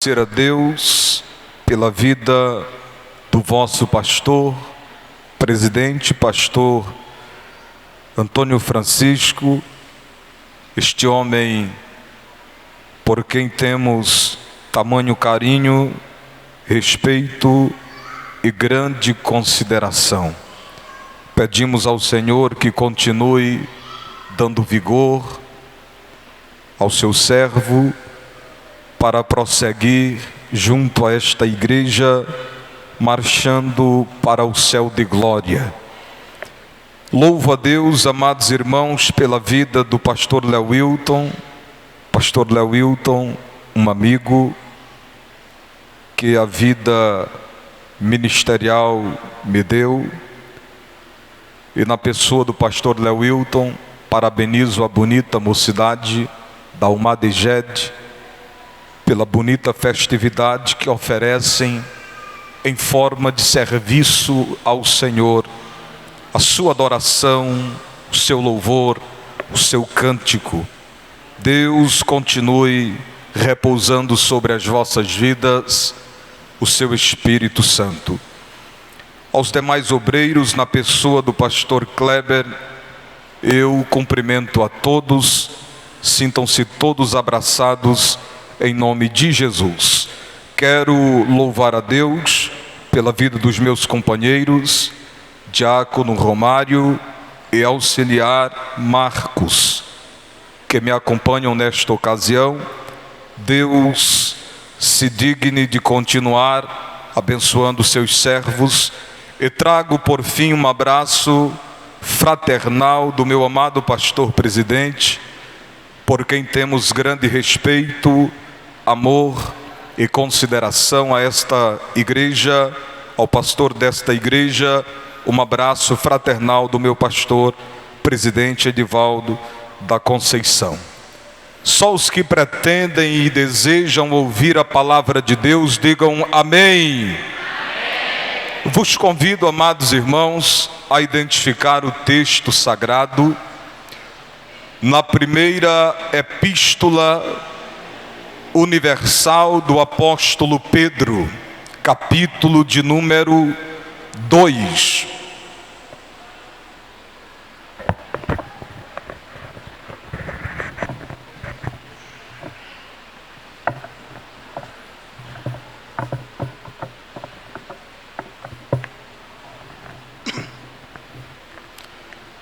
agradecer a Deus pela vida do vosso pastor, presidente, pastor Antônio Francisco, este homem por quem temos tamanho carinho, respeito e grande consideração. Pedimos ao Senhor que continue dando vigor ao seu servo para prosseguir junto a esta igreja, marchando para o céu de glória. Louvo a Deus, amados irmãos, pela vida do pastor Léo Wilton. Pastor Léo Wilton, um amigo que a vida ministerial me deu, e na pessoa do pastor Léo Wilton, parabenizo a bonita mocidade da Almadejed pela bonita festividade que oferecem em forma de serviço ao Senhor, a sua adoração, o seu louvor, o seu cântico. Deus continue repousando sobre as vossas vidas o seu Espírito Santo. Aos demais obreiros, na pessoa do pastor Kleber, eu cumprimento a todos, sintam-se todos abraçados em nome de Jesus. Quero louvar a Deus pela vida dos meus companheiros, diácono Romário e auxiliar Marcos, que me acompanham nesta ocasião. Deus se digne de continuar abençoando seus servos, e trago por fim um abraço fraternal do meu amado pastor presidente, por quem temos grande respeito, amor e consideração a esta igreja, ao pastor desta igreja. Um abraço fraternal do meu pastor presidente Edivaldo da Conceição. Só os que pretendem e desejam ouvir a palavra de Deus, digam amém. Amém. Vos convido, amados irmãos, a identificar o texto sagrado na primeira epístola universal do apóstolo Pedro, capítulo de número 2.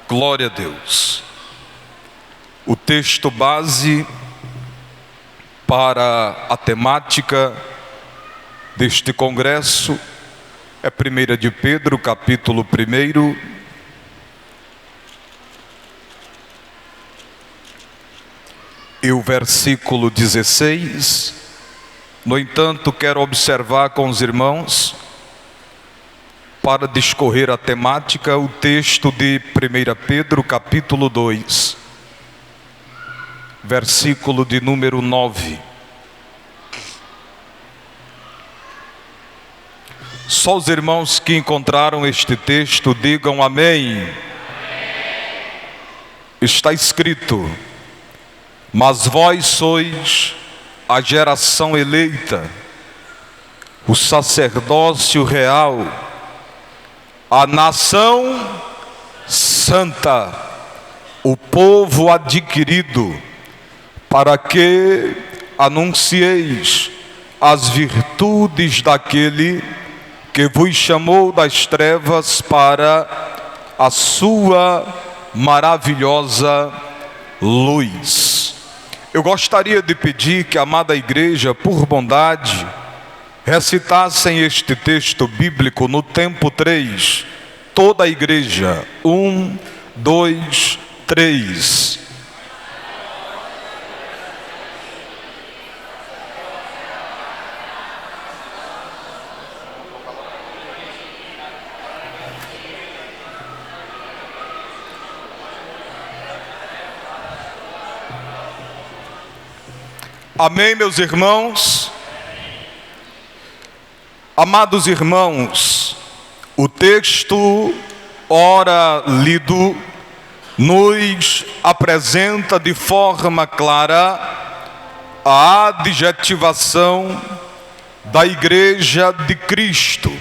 Glória a Deus. O texto base para a temática deste congresso é 1 de Pedro, capítulo 1, e o versículo 16. No entanto, quero observar com os irmãos, para discorrer a temática, o texto de 1 Pedro, capítulo 2, versículo de número 9. Só os irmãos que encontraram este texto, digam amém. Amém. Está escrito: mas vós sois a geração eleita, o sacerdócio real, a nação santa, o povo adquirido, para que anuncieis as virtudes daquele que vos chamou das trevas para a sua maravilhosa luz. Eu gostaria de pedir que a amada igreja, por bondade, recitassem este texto bíblico no tempo 3. Toda a igreja. 1, 2, 3. Amém, meus irmãos? Amados irmãos, o texto ora lido nos apresenta de forma clara a adjetivação da Igreja de Cristo.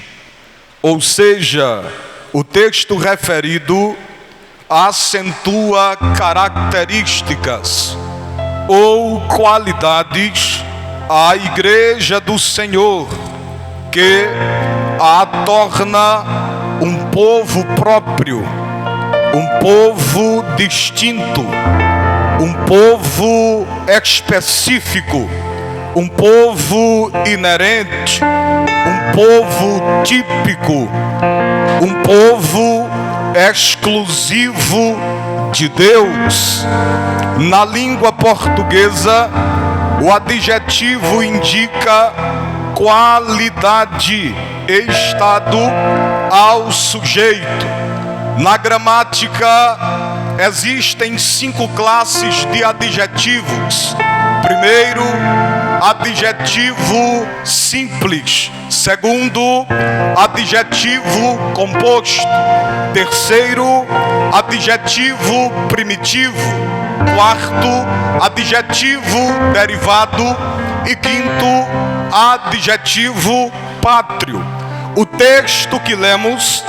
Ou seja, o texto referido acentua características ou qualidades à Igreja do Senhor, que a torna um povo próprio, um povo distinto, um povo específico, um povo inerente, um povo típico, um povo exclusivo de Deus. Na língua portuguesa, o adjetivo indica qualidade, estado ao sujeito. Na gramática, existem 5 classes de adjetivos. Primeiro, adjetivo simples. Segundo, adjetivo composto. Terceiro, adjetivo primitivo. Quarto, adjetivo derivado. E quinto, adjetivo pátrio. O texto que lemos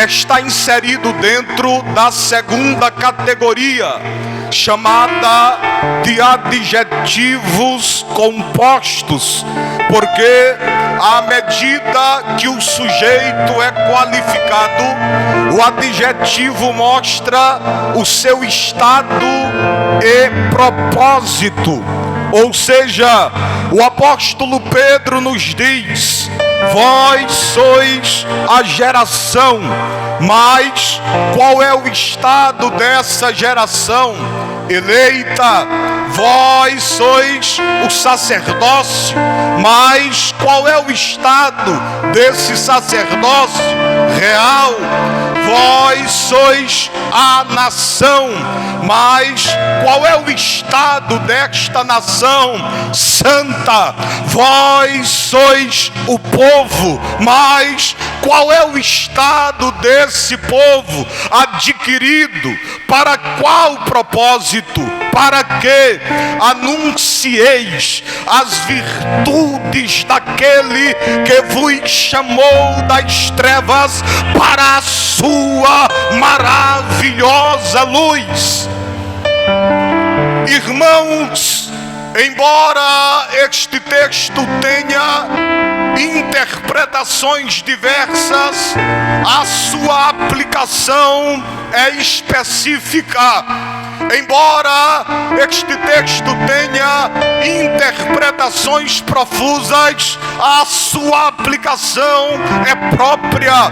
está inserido dentro da segunda categoria, chamada de adjetivos compostos, porque à medida que o sujeito é qualificado, o adjetivo mostra o seu estado e propósito. Ou seja, o apóstolo Pedro nos diz: vós sois a geração, mas qual é o estado dessa geração eleita? Vós sois o sacerdócio, mas qual é o estado desse sacerdócio real? Vós sois a nação, mas qual é o estado desta nação santa? Vós sois o povo, mas qual é o estado desse povo adquirido? Para qual propósito? Para que anuncieis as virtudes daquele que vos chamou das trevas para a sua maravilhosa luz. Irmãos, embora este texto tenha interpretações diversas, a sua aplicação é específica. Embora este texto tenha interpretações profusas, a sua aplicação é própria.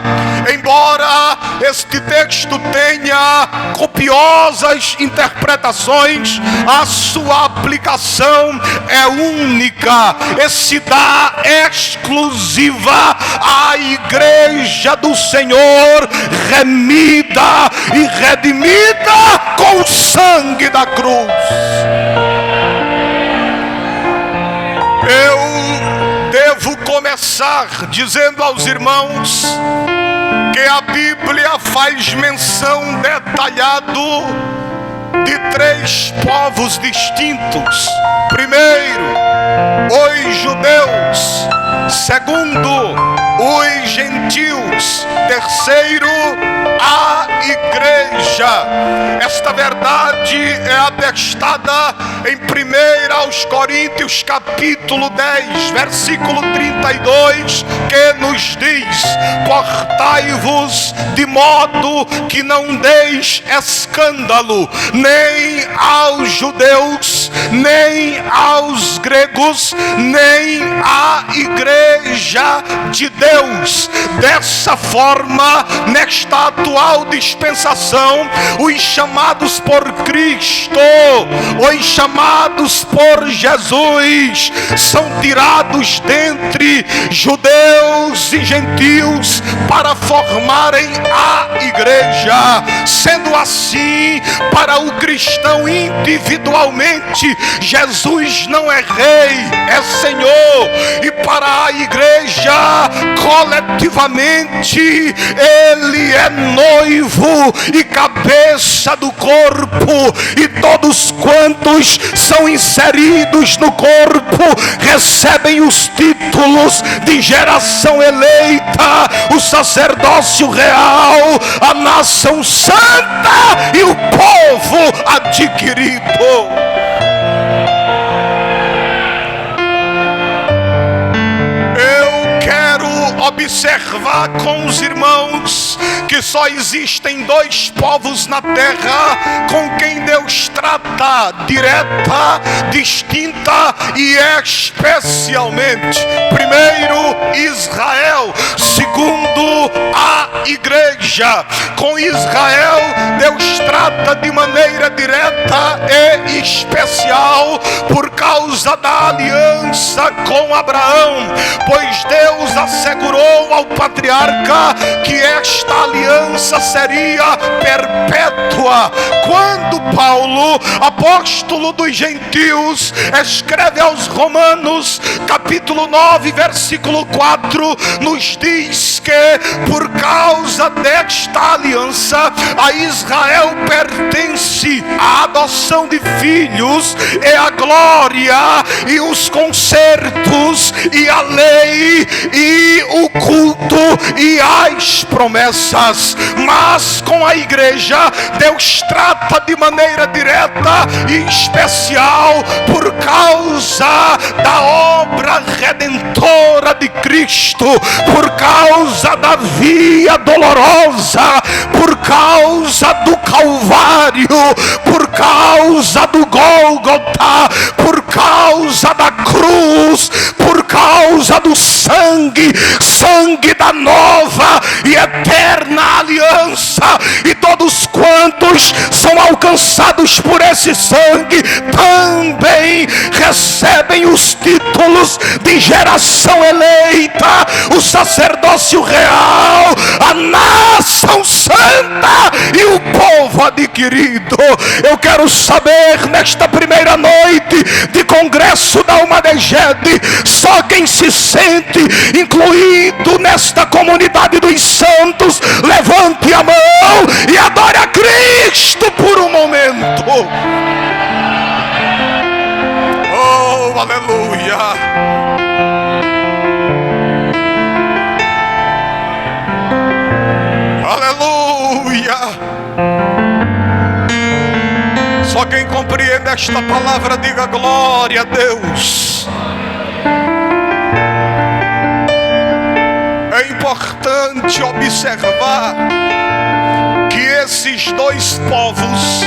Embora este texto tenha copiosas interpretações, a sua aplicação é única e se dá exclusiva à Igreja do Senhor, remida e redimida com o sangue da cruz. Eu devo começar dizendo aos irmãos que a Bíblia faz menção detalhada de 3 povos distintos. Primeiro, os judeus. Segundo, os gentios. Terceiro, a igreja. Esta verdade é atestada em 1 aos Coríntios capítulo 10, versículo 32, que nos diz: portai-vos de modo que não deis escândalo, nem aos judeus, nem aos gregos, nem à igreja de Deus. Dessa forma, nesta atual dispensação, os chamados por Cristo, os chamados por Jesus, são tirados dentre judeus e gentios para formarem a igreja. Sendo assim, para o cristão individualmente, Jesus não é rei, é Senhor. E para a igreja coletivamente Ele é noivo e cabeça do corpo, e todos quantos são inseridos no corpo recebem os títulos de geração eleita, o sacerdócio real, a nação santa e o povo adquirido. Observar com os irmãos que só existem dois povos na terra com quem Deus trata direta, distinta e especialmente. Primeiro, Israel. Segundo, a igreja. Com Israel, Deus trata de maneira direta e especial por causa da aliança com Abraão, pois Deus assegurou ao patriarca que esta aliança seria perpétua. Quando Paulo, apóstolo dos gentios, escreve aos Romanos, capítulo 9, versículo 4, nos diz que por causa desta aliança a Israel pertence a adoção de filhos, e a glória e os concertos e a lei e o culto e as promessas. Mas com a igreja Deus trata de maneira direta e especial por causa da obra redentora de Cristo, por causa da via dolorosa, por causa do Calvário, por causa do Gólgota, por causa da cruz, por causa do sangue da nova e eterna aliança. E todos quantos são alcançados por esse sangue também recebem os títulos de geração eleita, o sacerdócio real, a nação santa e o povo adquirido. Eu quero saber nesta primeira noite de congresso da Almadegede, só quem se sente incluído nesta comunidade dos santos, levante a mão e adore a Cristo por um momento. Oh, aleluia. Aleluia. Só quem compreende esta palavra diga glória a Deus. É importante observar que esses dois povos,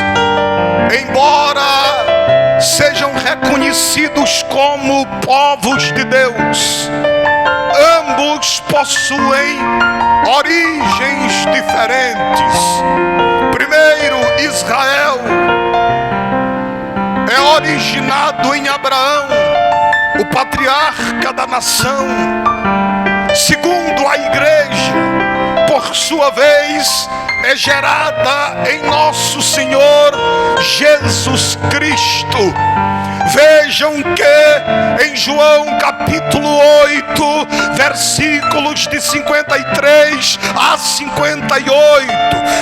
embora sejam reconhecidos como povos de Deus, ambos possuem origens diferentes. Primeiro, Israel é originado em Abraão, o patriarca da nação. Segundo, a igreja, por sua vez, é gerada em nosso Senhor Jesus Cristo. Vejam que em João capítulo 8, versículos de 53 a 58,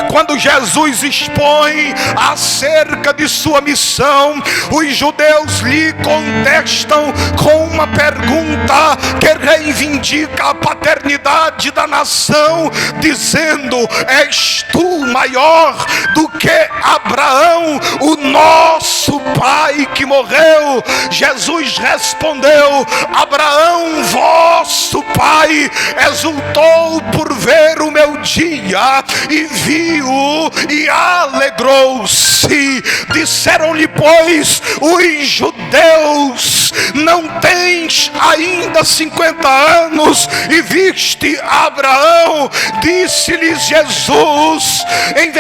quando Jesus expõe acerca de sua missão, os judeus lhe contestam com uma pergunta que reivindica a paternidade da nação, dizendo: és tu maior do que Abraão, o nosso pai que morreu? Jesus respondeu: Abraão, vosso pai, exultou por ver o meu dia e viu e alegrou-se. Disseram-lhe, pois, os judeus: não tens ainda 50 anos e viste Abraão? Disse-lhes Jesus: em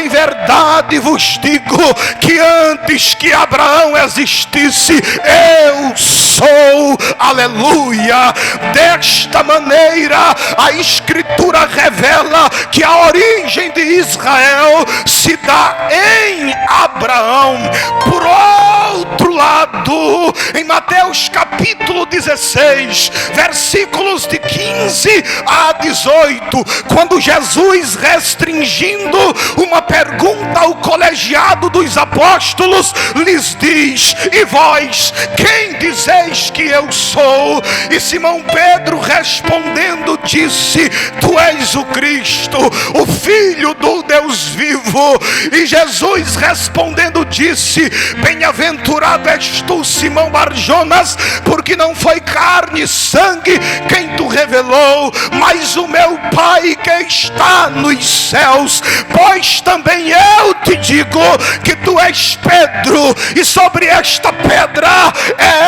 verdade vos digo que antes que Abraão existisse, eu sou. Aleluia. Desta maneira a Escritura revela que a origem de Israel se dá em Abraão. Por outro lado, em Mateus capítulo 16, versículos de 15 a 18, quando Jesus, restringindo uma pergunta ao colegiado dos apóstolos, lhes diz: e vós, quem dizeis que eu sou? E Simão Pedro respondendo disse: tu és o Cristo, o Filho do Deus vivo. E Jesus respondendo disse: bem-aventurado és tu, Simão Barjonas, porque não foi carne e sangue quem tu revelou, mas o meu Pai que está nos céus. Pois também eu te digo que tu és Pedro, e sobre esta pedra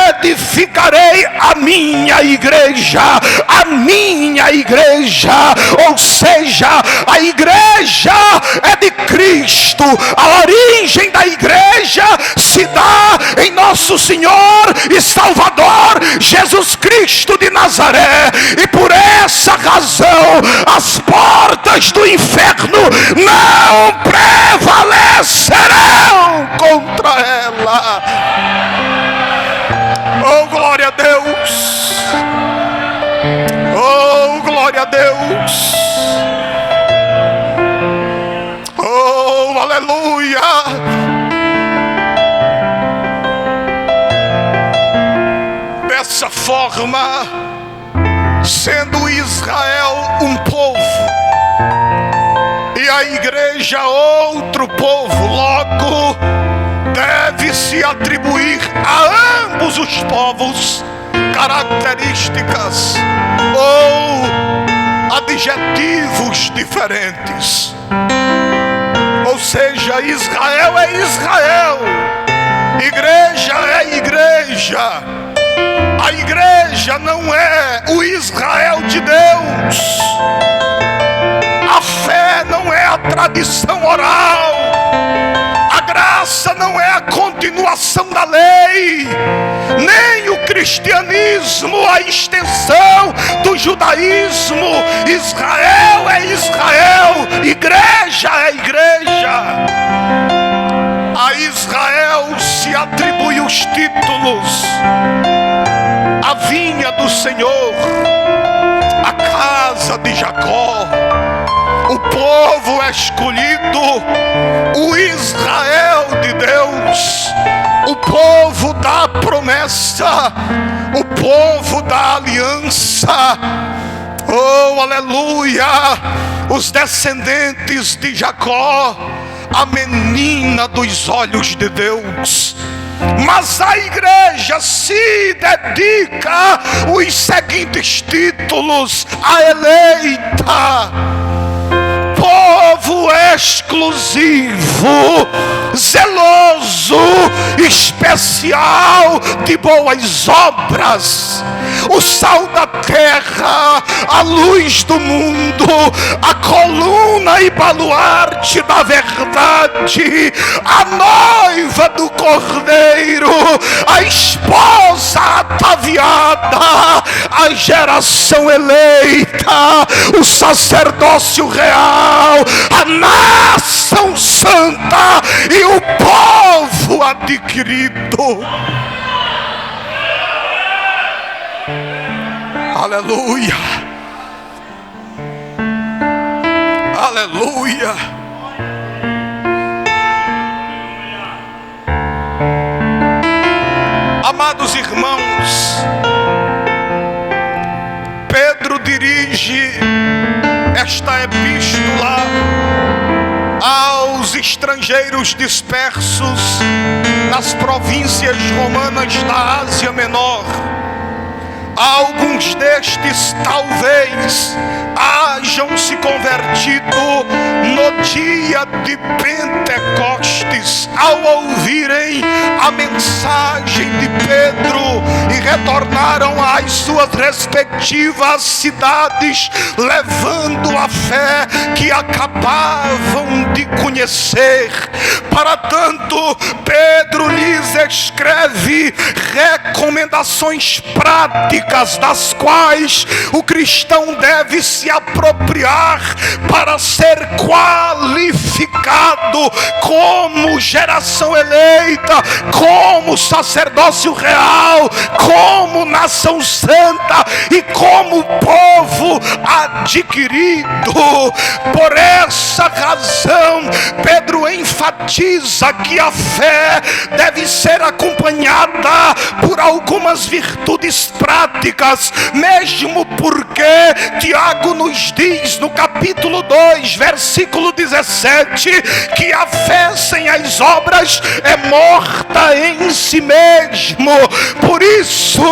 edificarei a minha igreja. A minha igreja, ou seja, a igreja é de Cristo. A origem da igreja se dá em nosso Senhor e Salvador Jesus Cristo de Nazaré, e por essa razão as portas do inferno não prevalecerão contra ela. Oh, glória a Deus! Oh, glória a Deus! Oh, aleluia! Dessa forma, sendo Israel um povo e a igreja outro povo, logo deve-se atribuir a ambos os povos características ou adjetivos diferentes. Ou seja, Israel é Israel, igreja é igreja. A igreja não é o Israel de Deus. A fé não é a tradição oral. A graça não é a continuação da lei, nem o cristianismo a extensão do judaísmo. Israel é Israel, igreja é igreja. A Israel se atribui os títulos: a vinha do Senhor, a casa de Jacó, o povo escolhido, o Israel de Deus, o povo da promessa, o povo da aliança. Oh, aleluia! Os descendentes de Jacó, a menina dos olhos de Deus. Mas a igreja se dedica os seguintes títulos: a eleita, povo exclusivo, zeloso, especial de boas obras, o sal da terra, a luz do mundo, a coluna e baluarte da verdade, a noiva do Cordeiro, a esposa ataviada, a geração eleita, o sacerdócio real, a nação santa e o povo adquirido. Aleluia, aleluia. Amados irmãos, Pedro dirige esta epístola aos estrangeiros dispersos nas províncias romanas da Ásia Menor, Alguns destes talvez hajam se convertido no dia de Pentecostes, ao ouvirem a mensagem de Pedro, e retornaram às suas respectivas cidades, levando a fé que acabavam de conhecer. Para tanto, Pedro lhes escreve recomendações práticas das quais o cristão deve se apropriar para ser qualificado como geração eleita, como sacerdócio real, como nação santa e como povo adquirido. Por essa razão, Pedro enfatiza que a fé deve ser acompanhada por algumas virtudes práticas, mesmo porque Tiago nos diz no capítulo 2, versículo 17, que a fé sem as obras é morta em si mesmo. Por isso,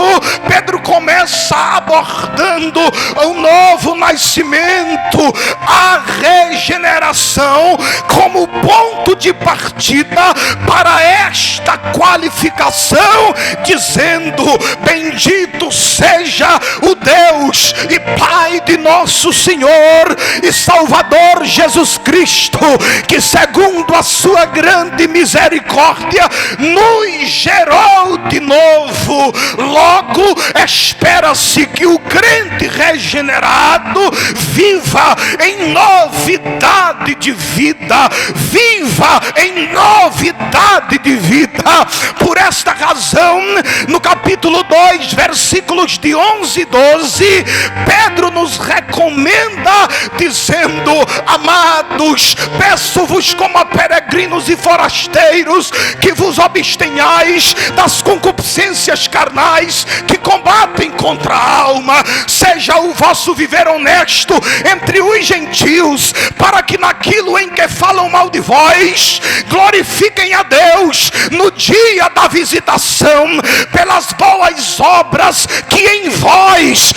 Pedro começa abordando o novo nascimento, a regeneração, como ponto de partida para esta qualificação, dizendo: bendito seja o Deus e Pai de nosso Senhor e Salvador Jesus Cristo, que segundo a sua grande misericórdia nos gerou de novo. Logo, espera-se que o crente regenerado viva em novidade de vida, viva em novidade de vida. Por esta razão, no capítulo 2, versículos de 11 e 12, Pedro nos recomenda, dizendo: amados, peço-vos como a peregrinos e forasteiros, que vos abstenhais das concupiscências carnais que combatem contra a alma. Seja o vosso viver honesto entre os gentios, para que naquilo em que falam mal de vós, glorifiquem a Deus no dia da visitação, pelas boas obras que em vós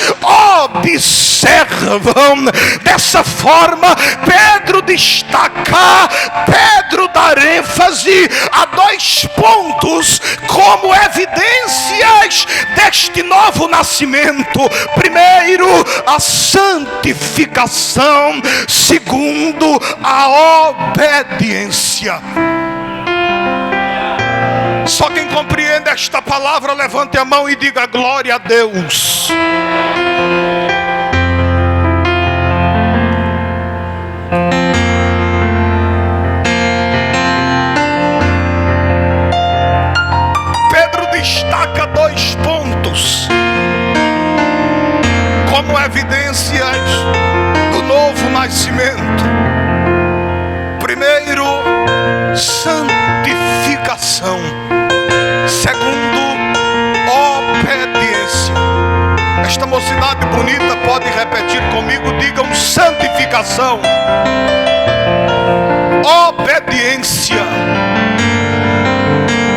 observam. Dessa forma, Pedro destaca, Pedro dá ênfase a dois pontos como evidências deste novo nascimento. Primeiro, a santificação. Segundo, a obediência. Só quem compreende esta palavra, levante a mão e diga glória a Deus. Pedro destaca dois pontos como evidências do novo nascimento. Primeiro, santificação. Segundo, obediência. Esta mocidade bonita pode repetir comigo, digam: santificação, obediência.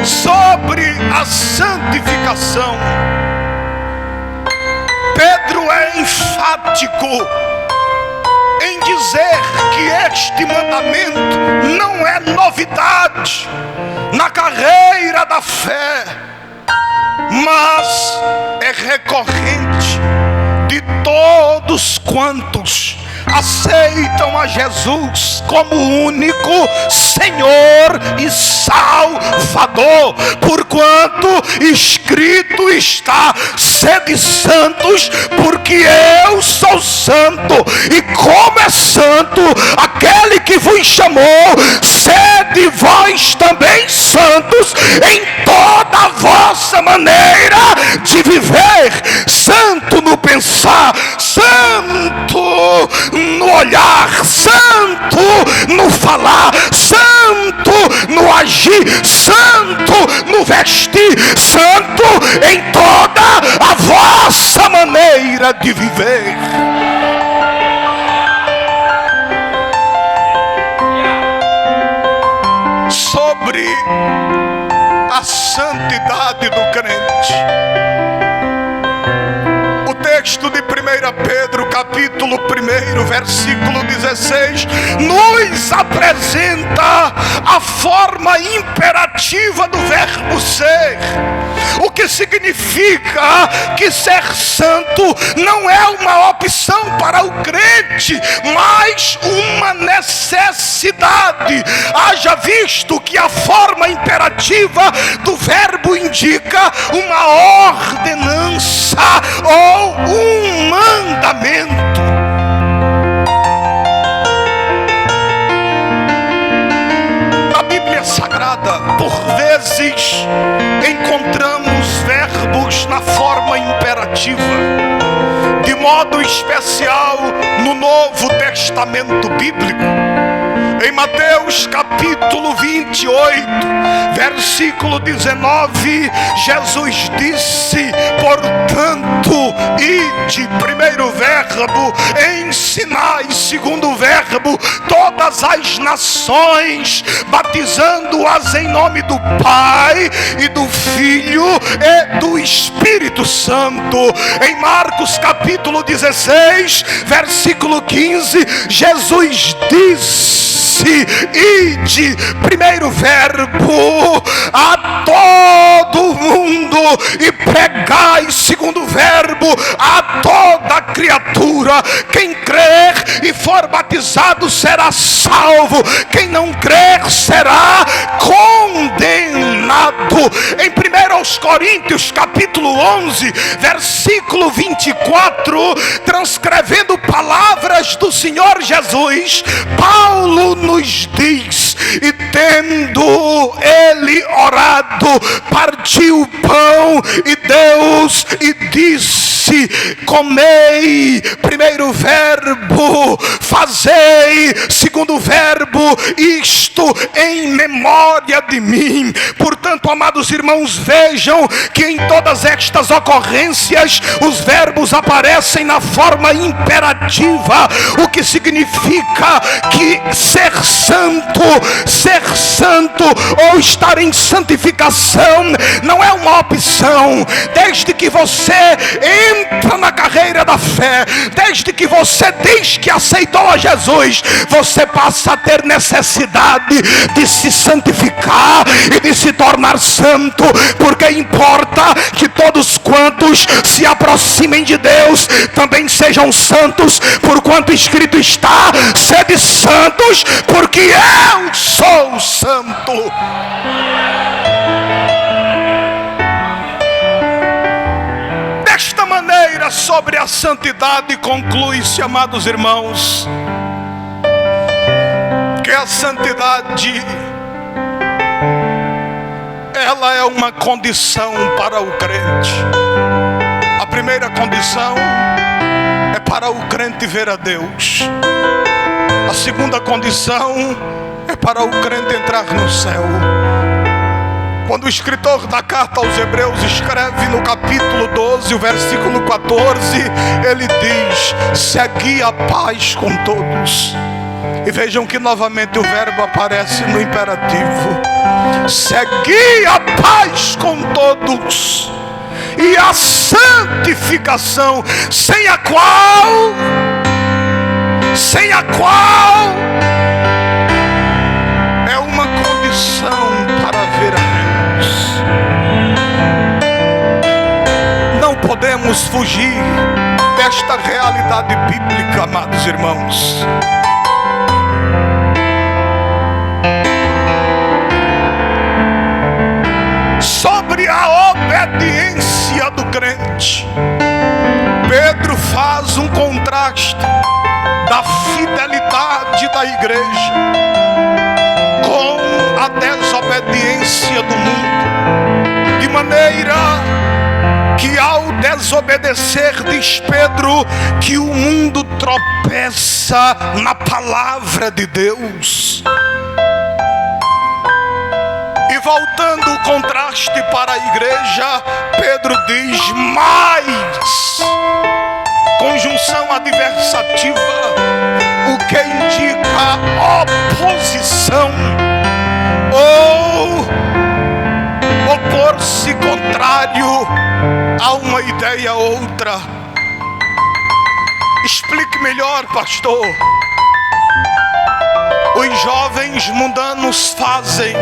Sobre a santificação, Pedro é enfático em dizer que este mandamento não é novidade na carreira da fé, mas é recorrente de todos quantos aceitam a Jesus como único Senhor e Salvador, porquanto escrito está: sede santos, porque eu sou santo. E como é santo aquele que vos chamou, sede vós também santos em toda a vossa maneira de viver. Santo no pensar, santo no olhar, santo no falar, santo no agir, santo no vestir, santo em toda a vossa maneira de viver. Sobre a santidade do crente, texto de 1 Pedro, capítulo 1, versículo 16, nos apresenta a forma imperativa do verbo ser. O que significa que ser santo não é uma opção para o crente, mas uma necessidade. Haja visto que a forma imperativa do verbo indica uma ordenança ou um mandamento. Na Bíblia Sagrada, por vezes, encontramos verbos na forma imperativa, de modo especial no Novo Testamento Bíblico. Em Mateus capítulo 28, versículo 19, Jesus disse: portanto, ide, primeiro verbo, ensinai, segundo verbo, todas as nações, batizando-as em nome do Pai e do Filho e do Espírito Santo. Em Marcos capítulo 16, versículo 15, Jesus disse: ide, primeiro verbo, a todo mundo, e pregai, segundo verbo, a toda criatura. Quem crer e for batizado será salvo, quem não crer será condenado. Em 1 Coríntios capítulo 11, versículo 24, transcrevendo palavras do Senhor Jesus, Paulo nos diz: e tendo ele orado, partiu o pão e Deus e disse: comei, primeiro verbo, fazei, segundo verbo, isto em memória de mim. Portanto, amados irmãos, vejam que em todas estas ocorrências os verbos aparecem na forma imperativa, o que significa que ser santo ou estar em santificação não é uma opção. Desde que você entra na carreira da fé, desde que você diz que aceitou a Jesus, você passa a ter necessidade de se santificar e de se tornar santo, porque importa que todos quantos se aproximem de Deus também sejam santos, porquanto escrito está: sede santos, porque eu sou santo. Desta maneira, sobre a santidade conclui-se, amados irmãos, que a santidade, ela é uma condição para o crente. A primeira condição é para o crente ver a Deus. A segunda condição é para o crente entrar no céu. Quando o escritor da carta aos Hebreus escreve no capítulo 12, o versículo 14, ele diz: segui a paz com todos. E vejam que novamente o verbo aparece no imperativo: segui a paz com todos e a santificação, sem a qual é uma condição para ver a Deus. Não podemos fugir desta realidade bíblica, amados irmãos. Sobre a obediência do crente, Pedro faz um contraste da fidelidade da igreja com a desobediência do mundo, de maneira que ao desobedecer, diz Pedro, que o mundo tropeça na palavra de Deus. E voltando o contraste para a igreja, Pedro diz: mais, conjunção adversativa, o que indica oposição ou opor-se contrário a uma ideia outra. Explique melhor, pastor. Os jovens mundanos fazem,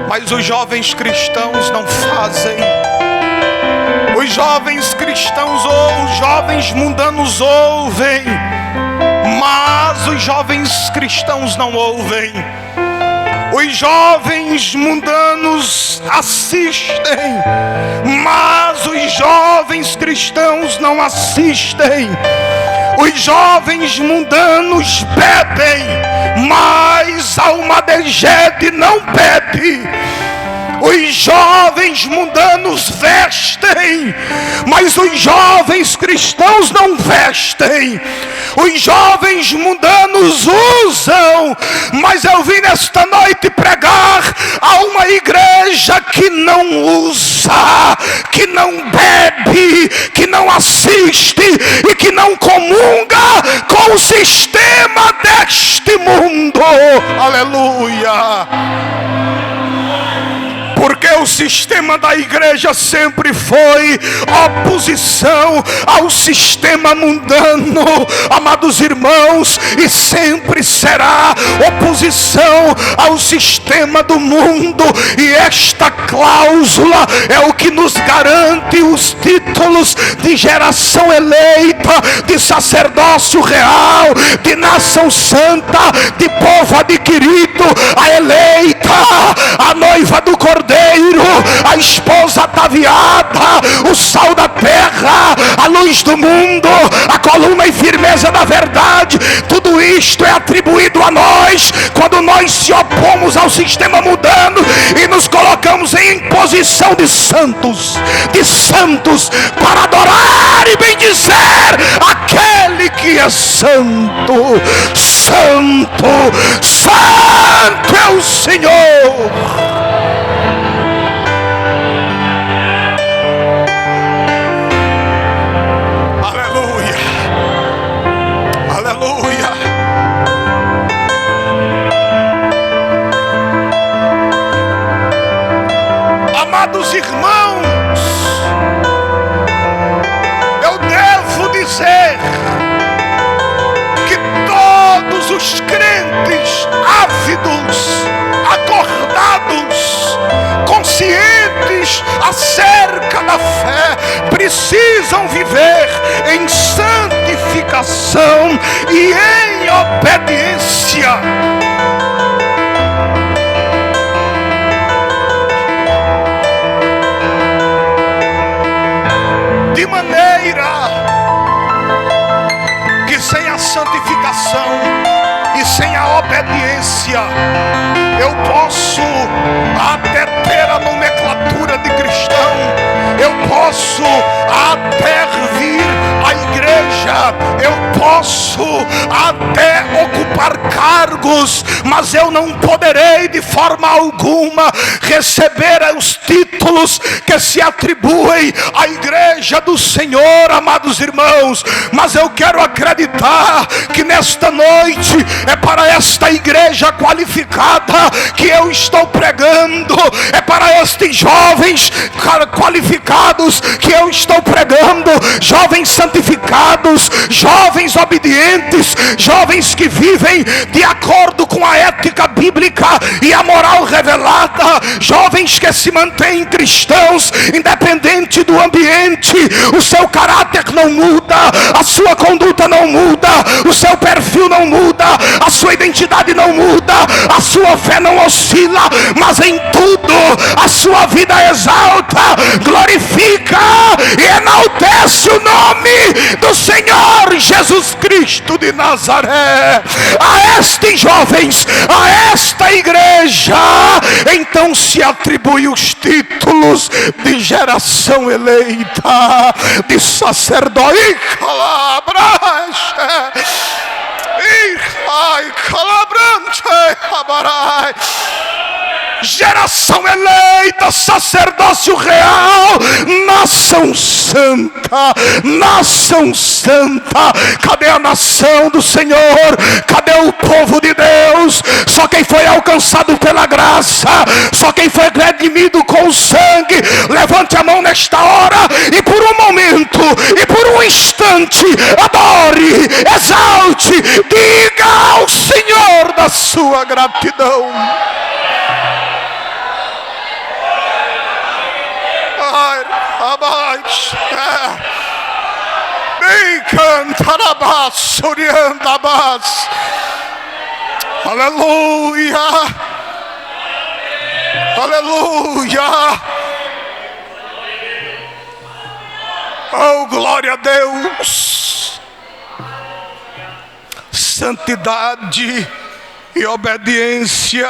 mas os jovens cristãos não fazem. Os jovens cristãos ou os jovens mundanos ouvem, mas os jovens cristãos não ouvem. Os jovens mundanos assistem, mas os jovens cristãos não assistem. Os jovens mundanos bebem, mas a alma de Gede não bebe. Os jovens mundanos vestem, mas os jovens cristãos não vestem. Os jovens mundanos usam, mas eu vim nesta noite pregar a uma igreja que não usa, que não bebe, que não assiste e que não comunga com o sistema deste mundo. Aleluia! Porque o sistema da igreja sempre foi oposição ao sistema mundano, amados irmãos, e sempre será oposição ao sistema do mundo. E esta cláusula é o que nos garante os títulos de geração eleita, de sacerdócio real, de nação santa, de povo adquirido, a eleita, a noiva do Cordeiro, a esposa ataviada, o sal da terra, a luz do mundo, a coluna e firmeza da verdade. Tudo isto é atribuído a nós quando nós se opomos ao sistema mundano e nos colocamos em posição de santos, para adorar e bendizer aquele que é santo. Santo, santo é o Senhor. Amados irmãos, eu devo dizer que todos os crentes ávidos, acordados, conscientes acerca da fé, precisam viver em santificação e em obediência. De maneira que sem a santificação e sem a obediência eu posso até ter a nomenclatura de cristão, eu posso até vir à igreja, eu posso até ocupar cargos, mas eu não poderei de forma alguma receber os títulos que se atribuem à igreja do Senhor, amados irmãos. Mas eu quero acreditar que nesta noite é para esta igreja qualificada que eu estou pregando, é para estes jovens qualificados que eu estou pregando, jovens santificados, jovens obedientes, jovens que vivem de acordo com a ética bíblica e a moral revelada, jovens que se mantêm cristãos independente do ambiente. O seu caráter não muda, a sua conduta não muda, o seu perfil não muda, a sua identidade não muda, a sua fé não oscila, mas em tudo a sua vida exalta, glorifica e enaltece o nome do Senhor Jesus Cristo de Nazaré. A estes jovens, a esta igreja, então se atribui os títulos de geração eleita, de sacerdote. geração eleita, sacerdócio real, nação santa, nação santa. Cadê a nação do Senhor? Cadê o povo de Deus? Só quem foi alcançado pela graça, só quem foi redimido com o sangue, levante a mão nesta hora e por um momento, e por um instante, adore, exalte, diga ao Senhor da sua gratidão. Ai, abaixo. Bem cantarabás, oriandabás. Aleluia. Aleluia. Oh, glória a Deus. Santidade e obediência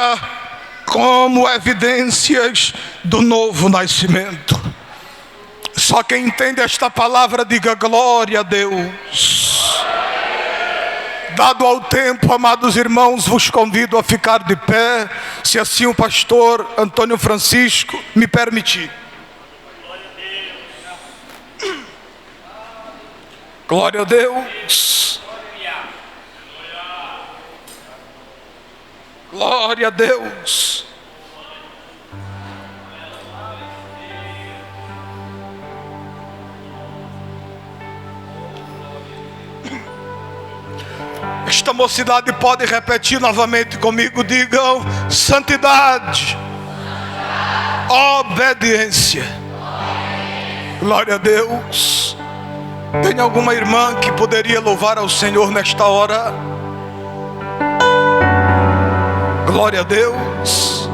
como evidências do novo nascimento. Só quem entende esta palavra diga glória a Deus. Dado ao tempo, amados irmãos, vos convido a ficar de pé, se assim o pastor Antônio Francisco me permitir. Glória a Deus. Glória a Deus. Esta mocidade pode repetir novamente comigo. Digam: santidade, obediência. Glória a Deus. Tem alguma irmã que poderia louvar ao Senhor nesta hora? Glória a Deus.